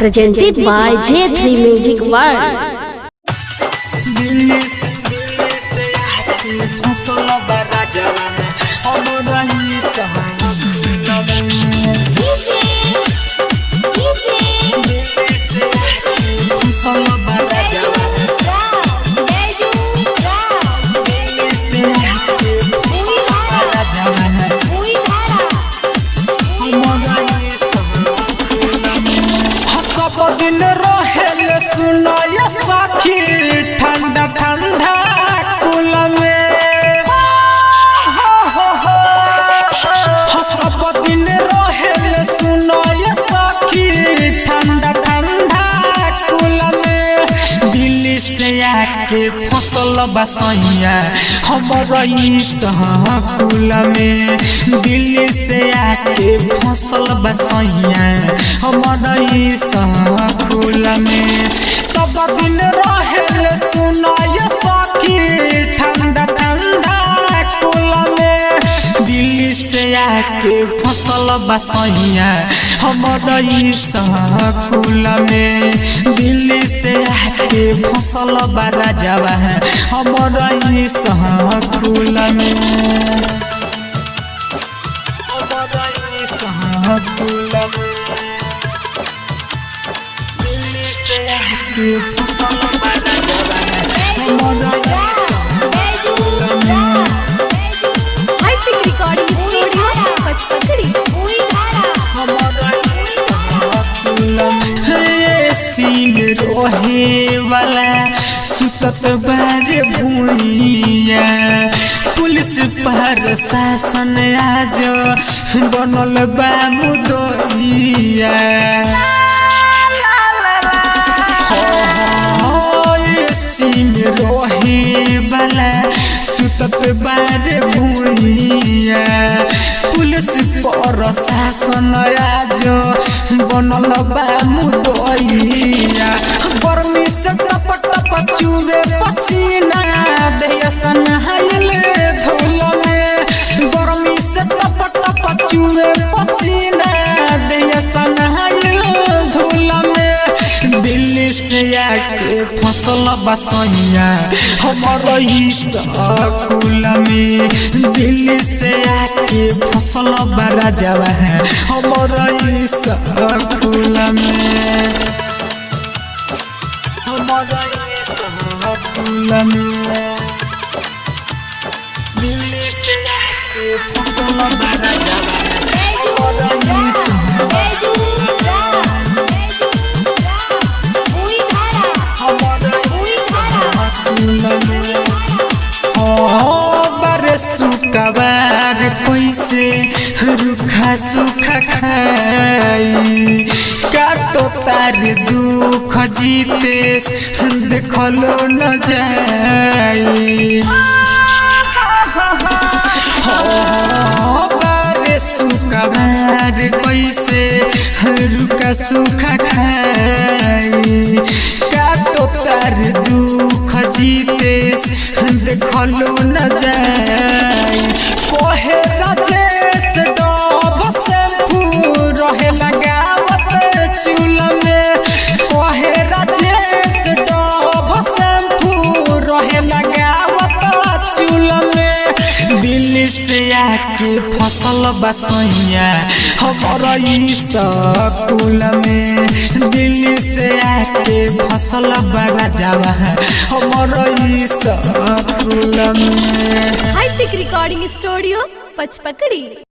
presented by J3 Music World. दिन रहेल सुनाय सखी ठंडा ठंडा कुल में सब दिन रहेल सुनाय सखी ठंडा ठंडा कुल में दिल्ली से आके फसल बसैया हमारा कुल में दिल्ली से आके फसल बसैया हमारा कुल में सब दिन रहेल सुनाय सखी ठंडा ठंडा कुल में दिल्ली से आके फसल बसैया हमारा कुल में दिल्ली से आके फसल बरा जावा है हमारा कुल में Recording studio पचपकड़ी सीन रोहे वाला सुतत बार भूइया पुलिस पर शासन आज बनल बा मुदइया सीन रोहे वाला सुतत बार भूइया पुलिस पर शासन आज बनल बा मुदइया गर्मी से टप टप चूरे पसीना देसन हाइल धूल में गर्मी से टप टप चूरे पसीना देसन हाइल धूल में दिल्ली से आके फसल बसैया हमारा कुल में दिल्ली से आके फसल बरा जावा है हमारा कुल में हमारा कुल में दिल्ली से आके फसल बरा जावा है हमारा सुखबार कैसे रुखा सुखा खाई काटो तार दुख जीते देखलो न जाई सुखबार कैसे रुखा सुखा खाई काटो तार दुख जीते देखलो न जाई कोहे राजेश डब शैम्पू रहे लगावत चूल में कोहे राजेश डब शैम्पू रहे लगावत चूल में दिल्ली से आके फसल बसैया हमारा कुल में दिल्ली से आके फसल बरा जावा है हमारा कुल में हाईटेक रिकॉर्डिंग स्टूडियो पचपकड़ी।